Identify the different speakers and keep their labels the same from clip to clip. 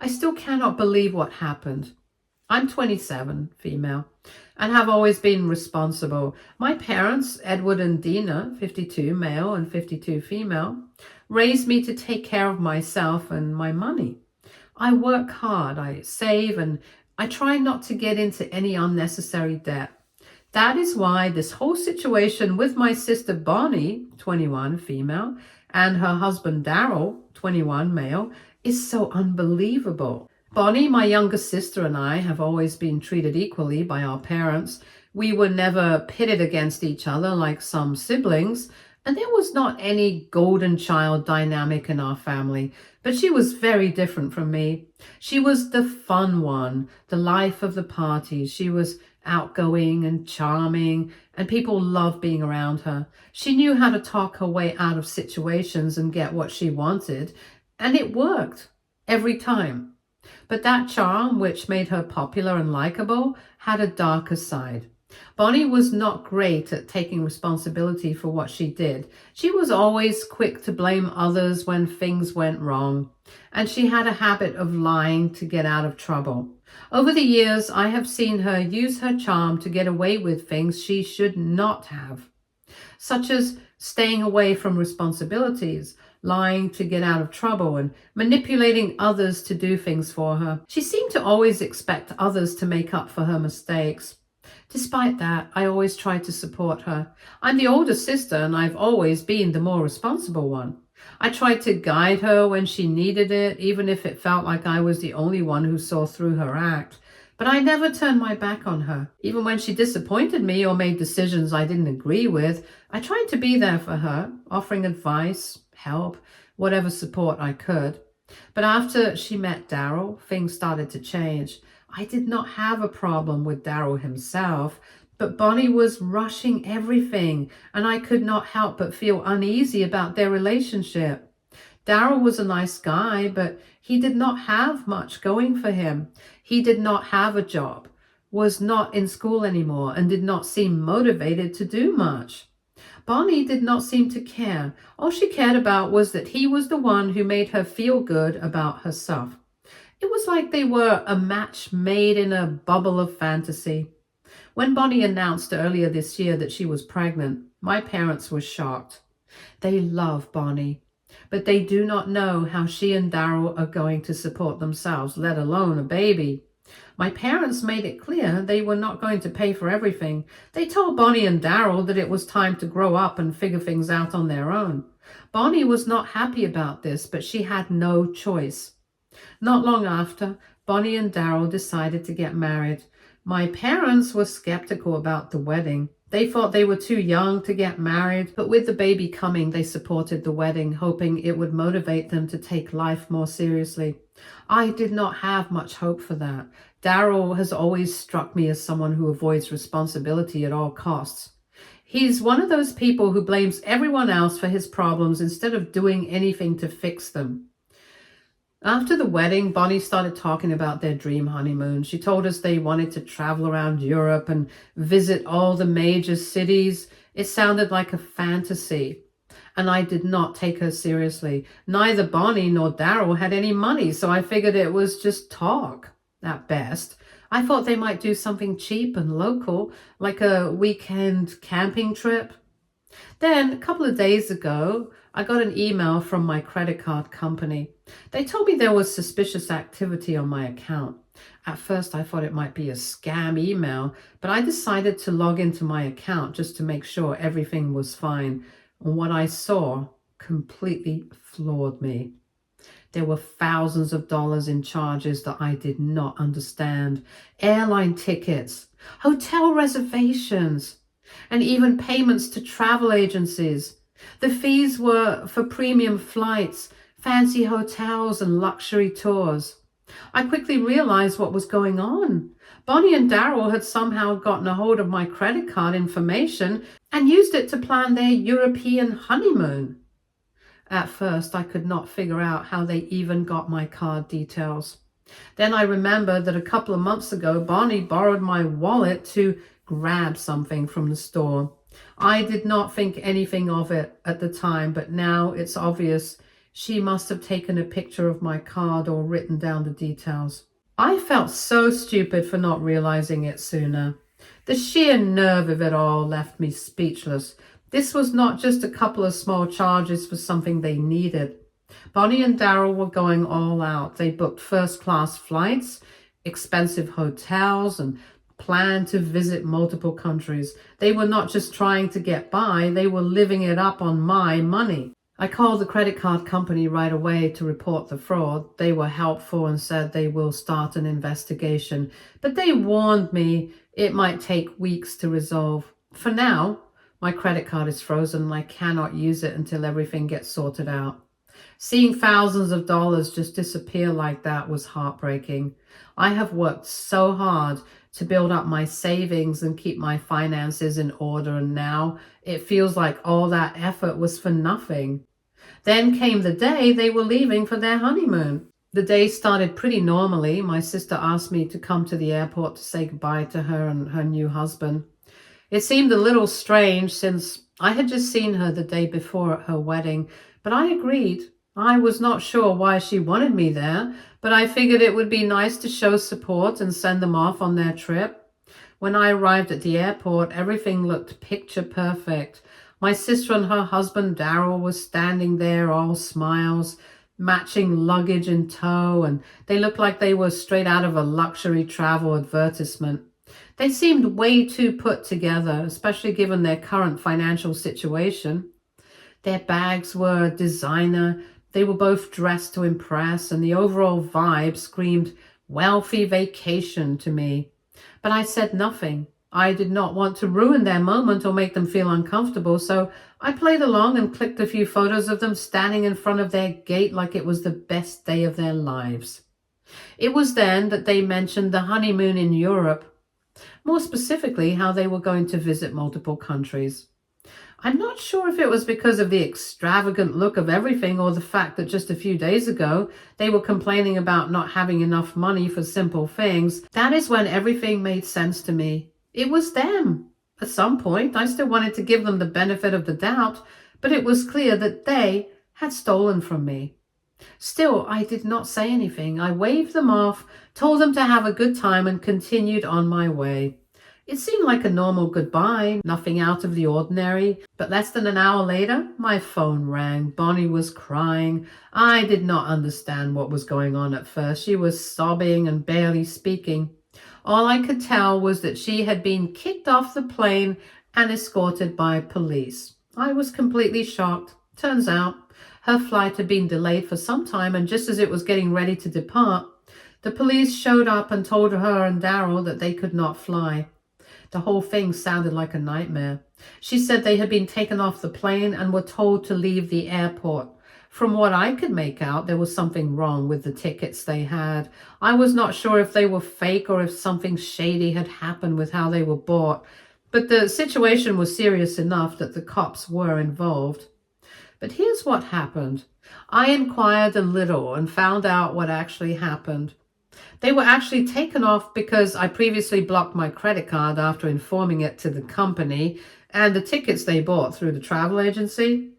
Speaker 1: I still cannot believe what happened. I'm 27, female, and have always been responsible. My parents, Edward and Dina, 52, male and 52, female, raised me to take care of myself and my money. I work hard, I save, and I try not to get into any unnecessary debt. That is why this whole situation with my sister Bonnie, 21, female, and her husband Daryl, 21, male, is so unbelievable. Bonnie, my younger sister, and I have always been treated equally by our parents. We were never pitted against each other like some siblings, and there was not any golden child dynamic in our family. But she was very different from me. She was the fun one, the life of the party. She was outgoing and charming, and people loved being around her. She knew how to talk her way out of situations and get what she wanted, and it worked every time. But that charm, which made her popular and likable, had a darker side. Bonnie was not great at taking responsibility for what she did. She was always quick to blame others when things went wrong, and she had a habit of lying to get out of trouble. Over the years, I have seen her use her charm to get away with things she should not have, such as staying away from responsibilities, lying to get out of trouble, and manipulating others to do things for her. She seemed to always expect others to make up for her mistakes. Despite that, I always tried to support her. I'm the older sister, and I've always been the more responsible one. I tried to guide her when she needed it, even if it felt like I was the only one who saw through her act. But I never turned my back on her. Even when she disappointed me or made decisions I didn't agree with, I tried to be there for her, offering advice, help, whatever support I could. But after she met Daryl, things started to change. I did not have a problem with Daryl himself, but Bonnie was rushing everything, and I could not help but feel uneasy about their relationship. Daryl was a nice guy, but he did not have much going for him. He did not have a job, was not in school anymore, and did not seem motivated to do much. Bonnie did not seem to care. All she cared about was that he was the one who made her feel good about herself. It was like they were a match made in a bubble of fantasy. When Bonnie announced earlier this year that she was pregnant, my parents were shocked. They love Bonnie, but they do not know how she and Daryl are going to support themselves, let alone a baby. My parents made it clear they were not going to pay for everything. They told Bonnie and Daryl that it was time to grow up and figure things out on their own. Bonnie was not happy about this, but she had no choice. Not long after, Bonnie and Daryl decided to get married. My parents were skeptical about the wedding. They thought they were too young to get married, but with the baby coming, they supported the wedding, hoping it would motivate them to take life more seriously. I did not have much hope for that. Daryl has always struck me as someone who avoids responsibility at all costs. He's one of those people who blames everyone else for his problems instead of doing anything to fix them. After the wedding, Bonnie started talking about their dream honeymoon. She told us they wanted to travel around Europe and visit all the major cities. It sounded like a fantasy, and I did not take her seriously. Neither Bonnie nor Daryl had any money, so I figured it was just talk, at best. I thought they might do something cheap and local, like a weekend camping trip. Then, a couple of days ago, I got an email from my credit card company. They told me there was suspicious activity on my account. At first, I thought it might be a scam email, but I decided to log into my account just to make sure everything was fine. And what I saw completely floored me. There were thousands of dollars in charges that I did not understand. Airline tickets, hotel reservations, and even payments to travel agencies. The fees were for premium flights, fancy hotels, and luxury tours. I quickly realized what was going on. Bonnie and Daryl had somehow gotten a hold of my credit card information and used it to plan their European honeymoon. At first, I could not figure out how they even got my card details. Then I remembered that a couple of months ago, Bonnie borrowed my wallet to grab something from the store. I did not think anything of it at the time, but now it's obvious. She must have taken a picture of my card or written down the details. I felt so stupid for not realizing it sooner. The sheer nerve of it all left me speechless. This was not just a couple of small charges for something they needed. Bonnie and Daryl were going all out. They booked first-class flights, expensive hotels, and planned to visit multiple countries. They were not just trying to get by, they were living it up on my money. I called the credit card company right away to report the fraud. They were helpful and said they will start an investigation, but they warned me it might take weeks to resolve. For now, my credit card is frozen and I cannot use it until everything gets sorted out. Seeing thousands of dollars just disappear like that was heartbreaking. I have worked so hard to build up my savings and keep my finances in order, and now it feels like all that effort was for nothing. Then came the day they were leaving for their honeymoon. The day started pretty normally. My sister asked me to come to the airport to say goodbye to her and her new husband. It seemed a little strange since I had just seen her the day before at her wedding, but I agreed. I was not sure why she wanted me there, but I figured it would be nice to show support and send them off on their trip. When I arrived at the airport, everything looked picture perfect. My sister and her husband, Daryl, were standing there, all smiles, matching luggage in tow, and they looked like they were straight out of a luxury travel advertisement. They seemed way too put together, especially given their current financial situation. Their bags were designer, they were both dressed to impress, and the overall vibe screamed wealthy vacation to me. But I said nothing. I did not want to ruin their moment or make them feel uncomfortable, so I played along and clicked a few photos of them standing in front of their gate like it was the best day of their lives. It was then that they mentioned the honeymoon in Europe, more specifically how they were going to visit multiple countries. I'm not sure if it was because of the extravagant look of everything or the fact that just a few days ago they were complaining about not having enough money for simple things. That is when everything made sense to me. It was them. At some point, I still wanted to give them the benefit of the doubt, but it was clear that they had stolen from me. Still, I did not say anything. I waved them off, told them to have a good time, and continued on my way. It seemed like a normal goodbye, nothing out of the ordinary, but less than an hour later, my phone rang. Bonnie was crying. I did not understand what was going on at first. She was sobbing and barely speaking. All I could tell was that she had been kicked off the plane and escorted by police. I was completely shocked. Turns out, her flight had been delayed for some time, and just as it was getting ready to depart, the police showed up and told her and Daryl that they could not fly. The whole thing sounded like a nightmare. She said they had been taken off the plane and were told to leave the airport. From what I could make out, there was something wrong with the tickets they had. I was not sure if they were fake or if something shady had happened with how they were bought, but the situation was serious enough that the cops were involved. But here's what happened. I inquired a little and found out what actually happened. They were actually taken off because I previously blocked my credit card after informing it to the company, and the tickets they bought through the travel agency,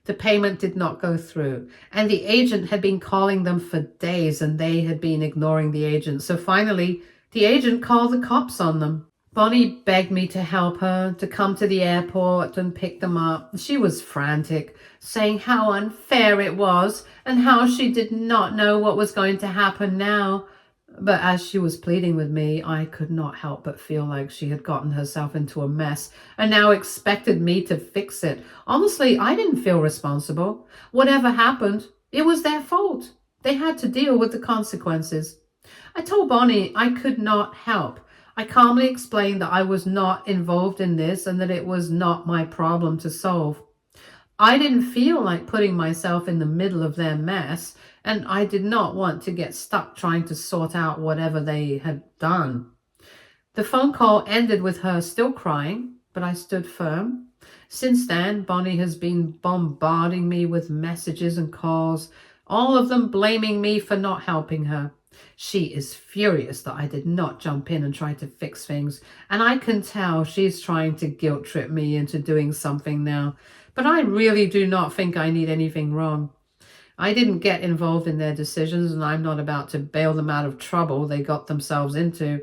Speaker 1: the payment did not go through, and the agent had been calling them for days and they had been ignoring the agent. So finally, the agent called the cops on them. Bonnie begged me to help her, to come to the airport and pick them up. She was frantic, saying how unfair it was and how she did not know what was going to happen now. But as she was pleading with me, I could not help but feel like she had gotten herself into a mess and now expected me to fix it. Honestly, I didn't feel responsible. Whatever happened, it was their fault. They had to deal with the consequences. I told Bonnie I could not help. I calmly explained that I was not involved in this and that it was not my problem to solve. I didn't feel like putting myself in the middle of their mess, and I did not want to get stuck trying to sort out whatever they had done. The phone call ended with her still crying, but I stood firm. Since then, Bonnie has been bombarding me with messages and calls, all of them blaming me for not helping her. She is furious that I did not jump in and try to fix things, and I can tell she's trying to guilt trip me into doing something now. But I really do not think I need anything wrong. I didn't get involved in their decisions, and I'm not about to bail them out of trouble they got themselves into.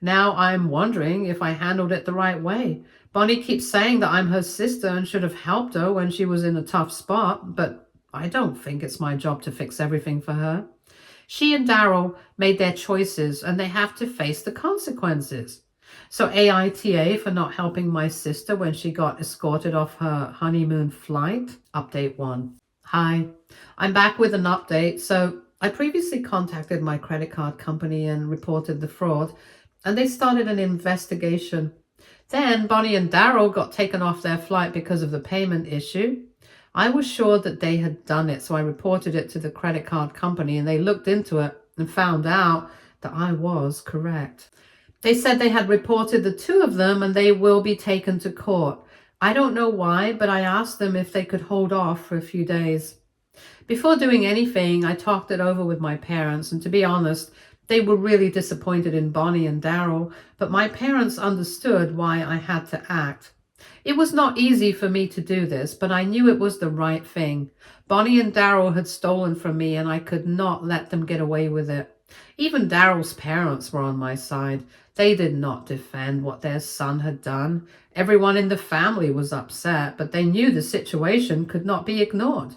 Speaker 1: Now I'm wondering if I handled it the right way. Bonnie keeps saying that I'm her sister and should have helped her when she was in a tough spot, but I don't think it's my job to fix everything for her. She and Daryl made their choices and they have to face the consequences. So AITA for not helping my sister when she got escorted off her honeymoon flight. Update 1. Hi, I'm back with an update. So I previously contacted my credit card company and reported the fraud, and they started an investigation. Then Bonnie and Daryl got taken off their flight because of the payment issue. I was sure that they had done it, so I reported it to the credit card company, and they looked into it and found out that I was correct. They said they had reported the two of them and they will be taken to court. I don't know why, but I asked them if they could hold off for a few days. Before doing anything, I talked it over with my parents, and to be honest, they were really disappointed in Bonnie and Daryl, but my parents understood why I had to act. It was not easy for me to do this, but I knew it was the right thing. Bonnie and Daryl had stolen from me, and I could not let them get away with it. Even Daryl's parents were on my side. They did not defend what their son had done. Everyone in the family was upset, but they knew the situation could not be ignored.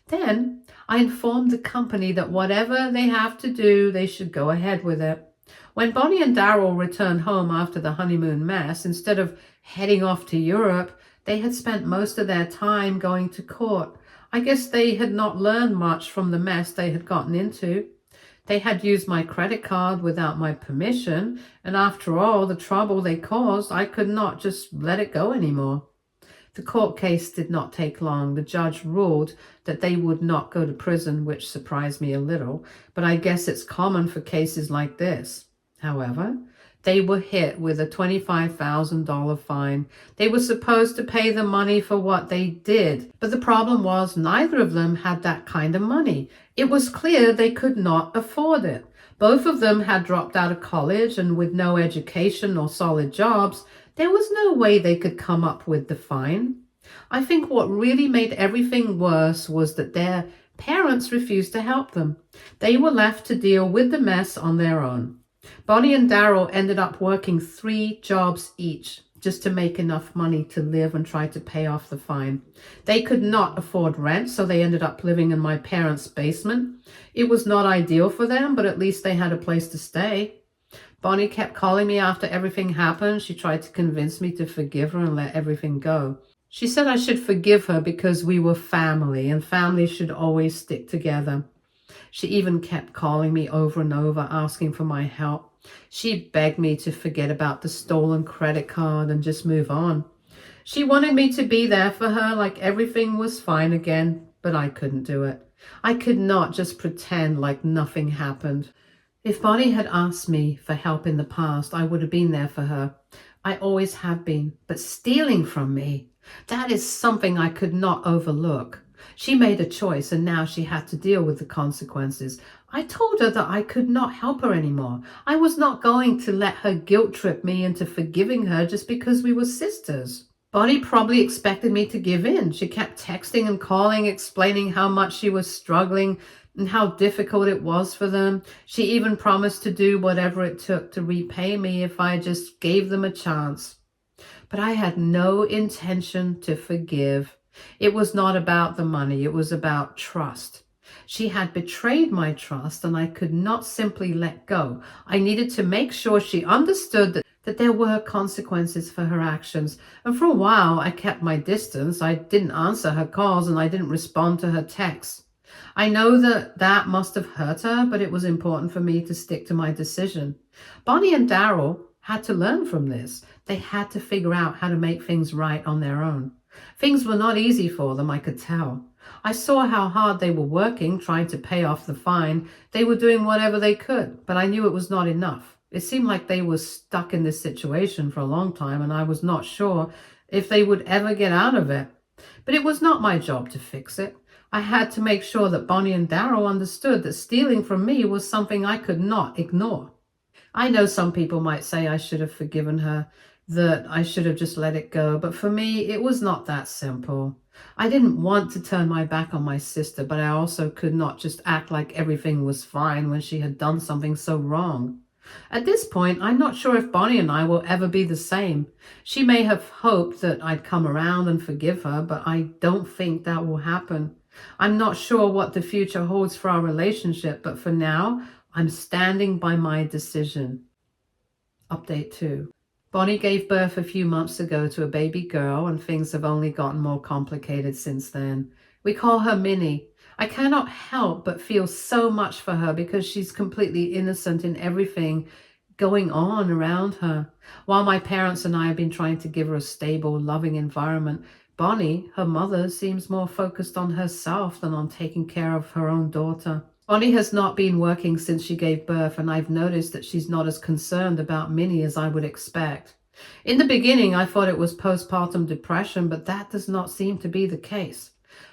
Speaker 1: Then I informed the company that whatever they have to do, they should go ahead with it. When Bonnie and Daryl returned home after the honeymoon mess, instead of heading off to Europe, they had spent most of their time going to court. I guess they had not learned much from the mess they had gotten into. They had used my credit card without my permission, and after all the trouble they caused, I could not just let it go anymore. The court case did not take long. The judge ruled that they would not go to prison, which surprised me a little, but I guess it's common for cases like this. However, they were hit with a $25,000 fine. They were supposed to pay the money for what they did, but the problem was neither of them had that kind of money. It was clear they could not afford it. Both of them had dropped out of college, and with no education or solid jobs, there was no way they could come up with the fine. I think what really made everything worse was that their parents refused to help them. They were left to deal with the mess on their own. Bonnie and Daryl ended up working 3 jobs each just to make enough money to live and try to pay off the fine. They could not afford rent, so they ended up living in my parents' basement. It was not ideal for them, but at least they had a place to stay. Bonnie kept calling me after everything happened. She tried to convince me to forgive her and let everything go. She said I should forgive her because we were family, and families should always stick together. She even kept calling me over and over, asking for my help. She begged me to forget about the stolen credit card and just move on. She wanted me to be there for her like everything was fine again, but I couldn't do it. I could not just pretend like nothing happened. If Bonnie had asked me for help in the past, I would have been there for her. I always have been. But stealing from me, that is something I could not overlook. She made a choice, and now she had to deal with the consequences. I told her that I could not help her anymore. I was not going to let her guilt trip me into forgiving her just because we were sisters. Bonnie probably expected me to give in. She kept texting and calling, explaining how much she was struggling and how difficult it was for them. She even promised to do whatever it took to repay me if I just gave them a chance. But I had no intention to forgive. It was not about the money. It was about trust. She had betrayed my trust, and I could not simply let go. I needed to make sure she understood that there were consequences for her actions. And for a while, I kept my distance. I didn't answer her calls, and I didn't respond to her texts. I know that must have hurt her, but it was important for me to stick to my decision. Bonnie and Daryl had to learn from this. They had to figure out how to make things right on their own. Things were not easy for them, I could tell. I saw how hard they were working, trying to pay off the fine. They were doing whatever they could, but I knew it was not enough. It seemed like they were stuck in this situation for a long time, and I was not sure if they would ever get out of it. But it was not my job to fix it. I had to make sure that Bonnie and Daryl understood that stealing from me was something I could not ignore. I know some people might say I should have forgiven her that I should have just let it go. But for me, it was not that simple. I didn't want to turn my back on my sister, but I also could not just act like everything was fine when she had done something so wrong. At this point, I'm not sure if Bonnie and I will ever be the same. She may have hoped that I'd come around and forgive her, but I don't think that will happen. I'm not sure what the future holds for our relationship, but for now, I'm standing by my decision. Update 2. Bonnie gave birth a few months ago to a baby girl, and things have only gotten more complicated since then. We call her Minnie. I cannot help but feel so much for her because she's completely innocent in everything going on around her. While my parents and I have been trying to give her a stable, loving environment, Bonnie, her mother, seems more focused on herself than on taking care of her own daughter. Bonnie has not been working since she gave birth, and I've noticed that she's not as concerned about Minnie as I would expect. In the beginning, I thought it was postpartum depression, but that does not seem to be the case.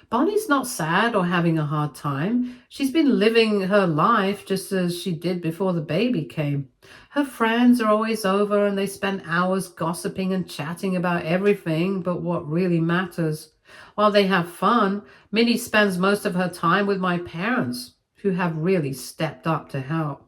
Speaker 1: Bonnie's not sad or having a hard time. She's been living her life just as she did before the baby came. Her friends are always over and they spend hours gossiping and chatting about everything but what really matters. While they have fun, Minnie spends most of her time with my parents, who have really stepped up to help.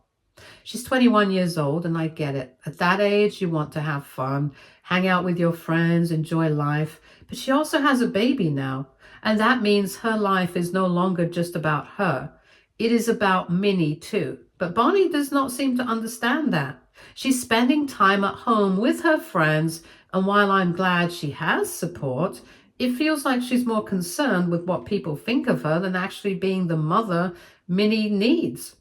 Speaker 1: She's 21 years old, and I get it. At that age, you want to have fun, hang out with your friends, enjoy life. But she also has a baby now, and that means her life is no longer just about her. It is about Minnie too. But Bonnie does not seem to understand that. She's spending time at home with her friends, and while I'm glad she has support, it feels like she's more concerned with what people think of her than actually being the mother Minnie needs.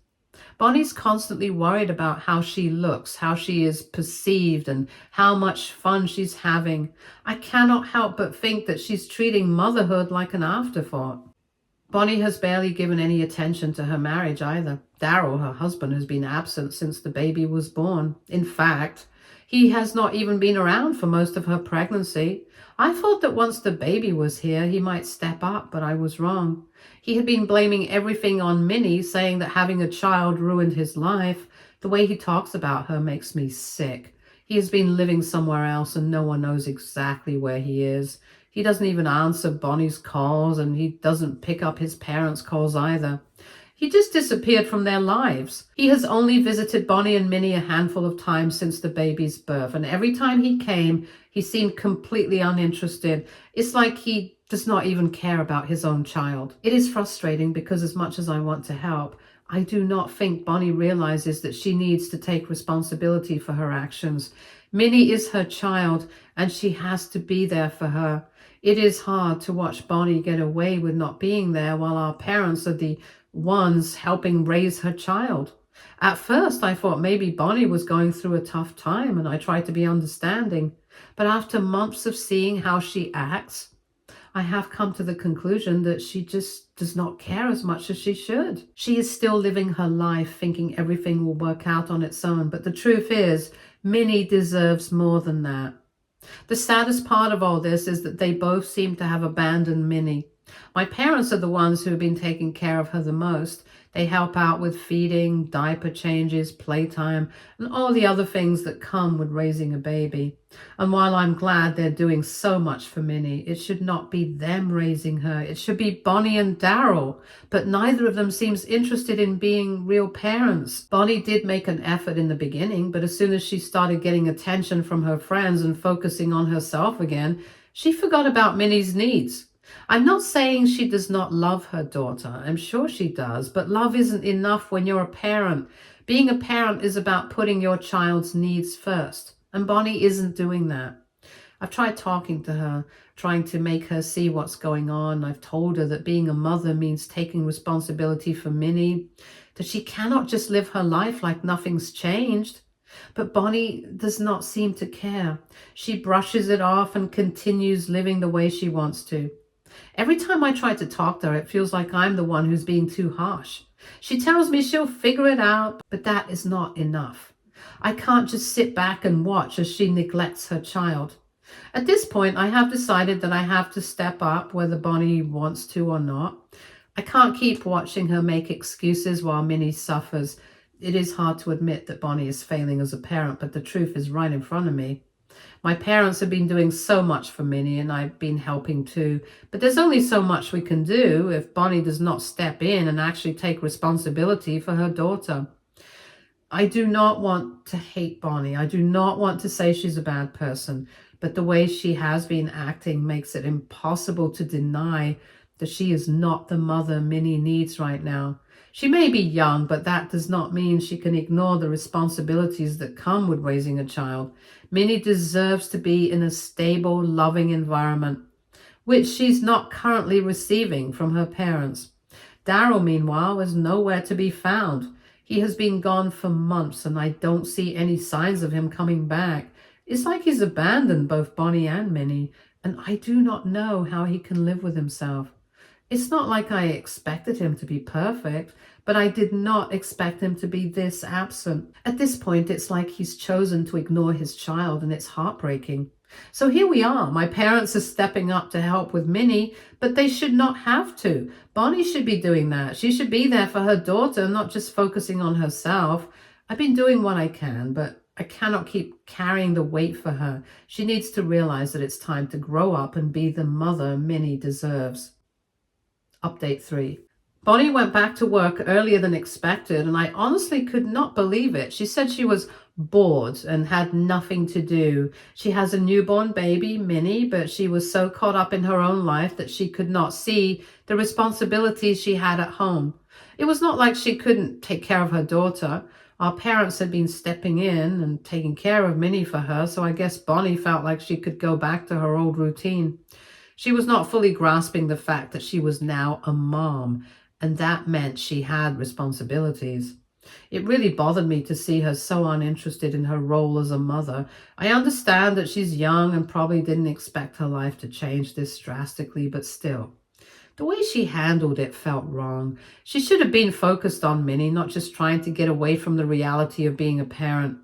Speaker 1: Bonnie's constantly worried about how she looks, how she is perceived, and how much fun she's having. I cannot help but think that she's treating motherhood like an afterthought. Bonnie has barely given any attention to her marriage either. Daryl, her husband, has been absent since the baby was born. In fact, he has not even been around for most of her pregnancy. I thought that once the baby was here, he might step up, but I was wrong. He had been blaming everything on Minnie, saying that having a child ruined his life. The way he talks about her makes me sick. He has been living somewhere else and no one knows exactly where he is. He doesn't even answer Bonnie's calls, and he doesn't pick up his parents' calls either. He just disappeared from their lives. He has only visited Bonnie and Minnie a handful of times since the baby's birth, and every time he came, he seemed completely uninterested. It's like he does not even care about his own child. It is frustrating because as much as I want to help, I do not think Bonnie realizes that she needs to take responsibility for her actions. Minnie is her child, and she has to be there for her. It is hard to watch Bonnie get away with not being there while our parents are the ones helping raise her child. At first, I thought maybe Bonnie was going through a tough time, and I tried to be understanding. But after months of seeing how she acts, I have come to the conclusion that she just does not care as much as she should. She is still living her life thinking everything will work out on its own, but the truth is, Minnie deserves more than that. The saddest part of all this is that they both seem to have abandoned Minnie. My parents are the ones who have been taking care of her the most. They help out with feeding, diaper changes, playtime, and all the other things that come with raising a baby. And while I'm glad they're doing so much for Minnie, it should not be them raising her. It should be Bonnie and Daryl. But neither of them seems interested in being real parents. Bonnie did make an effort in the beginning, but as soon as she started getting attention from her friends and focusing on herself again, she forgot about Minnie's needs. I'm not saying she does not love her daughter. I'm sure she does, but love isn't enough when you're a parent. Being a parent is about putting your child's needs first, and Bonnie isn't doing that. I've tried talking to her, trying to make her see what's going on. I've told her that being a mother means taking responsibility for Minnie, that she cannot just live her life like nothing's changed. But Bonnie does not seem to care. She brushes it off and continues living the way she wants to. Every time I try to talk to her, it feels like I'm the one who's being too harsh. She tells me she'll figure it out, but that is not enough. I can't just sit back and watch as she neglects her child. At this point, I have decided that I have to step up, whether Bonnie wants to or not. I can't keep watching her make excuses while Minnie suffers. It is hard to admit that Bonnie is failing as a parent, but the truth is right in front of me. My parents have been doing so much for Minnie, and I've been helping too. But there's only so much we can do if Bonnie does not step in and actually take responsibility for her daughter. I do not want to hate Bonnie. I do not want to say she's a bad person, but the way she has been acting makes it impossible to deny that she is not the mother Minnie needs right now. She may be young, but that does not mean she can ignore the responsibilities that come with raising a child. Minnie deserves to be in a stable, loving environment, which she's not currently receiving from her parents. Daryl, meanwhile, is nowhere to be found. He has been gone for months, and I don't see any signs of him coming back. It's like he's abandoned both Bonnie and Minnie, and I do not know how he can live with himself. It's not like I expected him to be perfect, but I did not expect him to be this absent. At this point, it's like he's chosen to ignore his child, and it's heartbreaking. So here we are. My parents are stepping up to help with Minnie, but they should not have to. Bonnie should be doing that. She should be there for her daughter, not just focusing on herself. I've been doing what I can, but I cannot keep carrying the weight for her. She needs to realize that it's time to grow up and be the mother Minnie deserves. Update 3. Bonnie went back to work earlier than expected, and I honestly could not believe it. She said she was bored and had nothing to do. She has a newborn baby, Minnie, but she was so caught up in her own life that she could not see the responsibilities she had at home. It was not like she couldn't take care of her daughter. Our parents had been stepping in and taking care of Minnie for her, so I guess Bonnie felt like she could go back to her old routine. She was not fully grasping the fact that she was now a mom, and that meant she had responsibilities. It really bothered me to see her so uninterested in her role as a mother. I understand that she's young and probably didn't expect her life to change this drastically, but still, the way she handled it felt wrong. She should have been focused on Minnie, not just trying to get away from the reality of being a parent.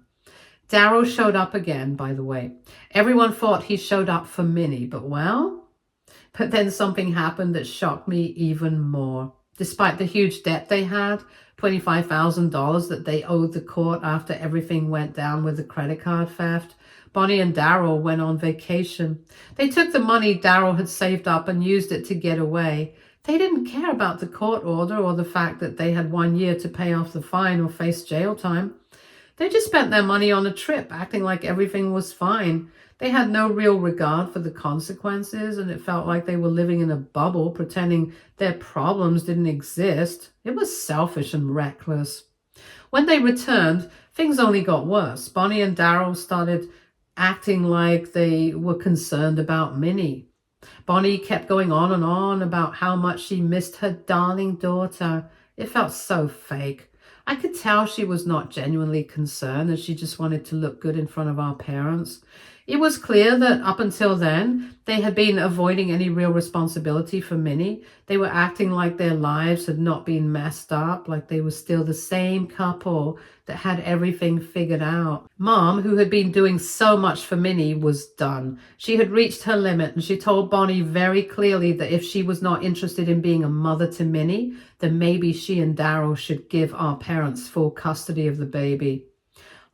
Speaker 1: Daryl showed up again, by the way. Everyone thought he showed up for Minnie, but then something happened that shocked me even more. Despite the huge debt they had, $25,000 that they owed the court after everything went down with the credit card theft, Bonnie and Daryl went on vacation. They took the money Daryl had saved up and used it to get away. They didn't care about the court order or the fact that they had 1 year to pay off the fine or face jail time. They just spent their money on a trip, acting like everything was fine. They had no real regard for the consequences, and it felt like they were living in a bubble, pretending their problems didn't exist. It was selfish and reckless. When they returned, things only got worse. Bonnie and Daryl started acting like they were concerned about Minnie. Bonnie kept going on about how much she missed her darling daughter. It felt so fake. I could tell she was not genuinely concerned, and she just wanted to look good in front of our parents. It was clear that up until then, they had been avoiding any real responsibility for Minnie. They were acting like their lives had not been messed up, like they were still the same couple that had everything figured out. Mom, who had been doing so much for Minnie, was done. She had reached her limit, and she told Bonnie very clearly that if she was not interested in being a mother to Minnie, then maybe she and Daryl should give our parents full custody of the baby.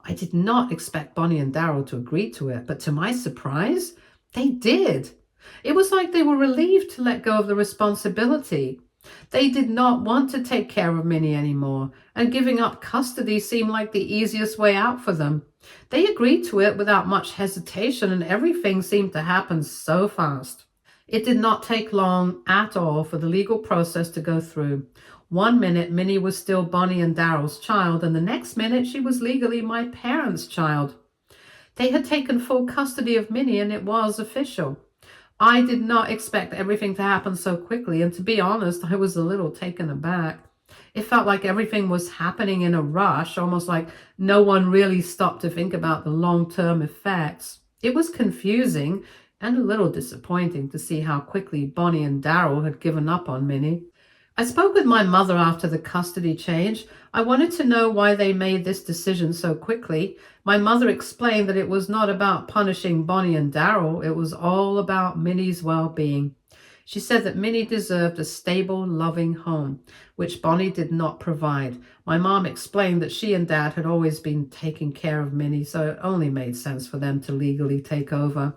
Speaker 1: I did not expect Bonnie and Daryl to agree to it, but to my surprise, they did. It was like they were relieved to let go of the responsibility. They did not want to take care of Minnie anymore, and giving up custody seemed like the easiest way out for them. They agreed to it without much hesitation, and everything seemed to happen so fast. It did not take long at all for the legal process to go through. 1 minute, Minnie was still Bonnie and Daryl's child, and the next minute she was legally my parents' child. They had taken full custody of Minnie, and it was official. I did not expect everything to happen so quickly, and to be honest, I was a little taken aback. It felt like everything was happening in a rush, almost like no one really stopped to think about the long-term effects. It was confusing and a little disappointing to see how quickly Bonnie and Daryl had given up on Minnie. I spoke with my mother after the custody change. I wanted to know why they made this decision so quickly. My mother explained that it was not about punishing Bonnie and Daryl. It was all about Minnie's well-being. She said that Minnie deserved a stable, loving home, which Bonnie did not provide. My mom explained that she and Dad had always been taking care of Minnie, so it only made sense for them to legally take over.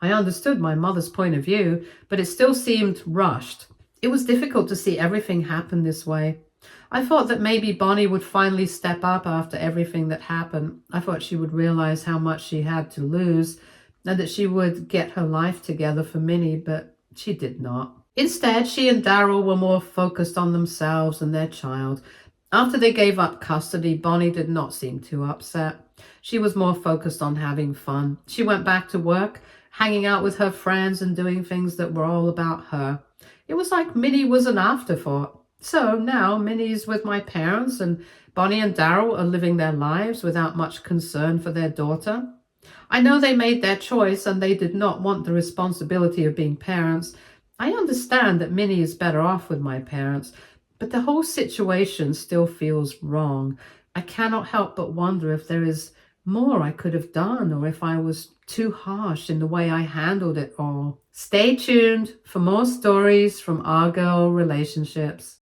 Speaker 1: I understood my mother's point of view, but it still seemed rushed. It was difficult to see everything happen this way. I thought that maybe Bonnie would finally step up after everything that happened. I thought she would realize how much she had to lose and that she would get her life together for Minnie, but she did not. Instead, she and Daryl were more focused on themselves and their child. After they gave up custody, Bonnie did not seem too upset. She was more focused on having fun. She went back to work, hanging out with her friends and doing things that were all about her. It was like Minnie was an afterthought. So now Minnie's with my parents and Bonnie and Daryl are living their lives without much concern for their daughter. I know they made their choice and they did not want the responsibility of being parents. I understand that Minnie is better off with my parents, but the whole situation still feels wrong. I cannot help but wonder if there is more I could have done or if I was too harsh in the way I handled it all. Stay tuned for more stories from our girl relationships.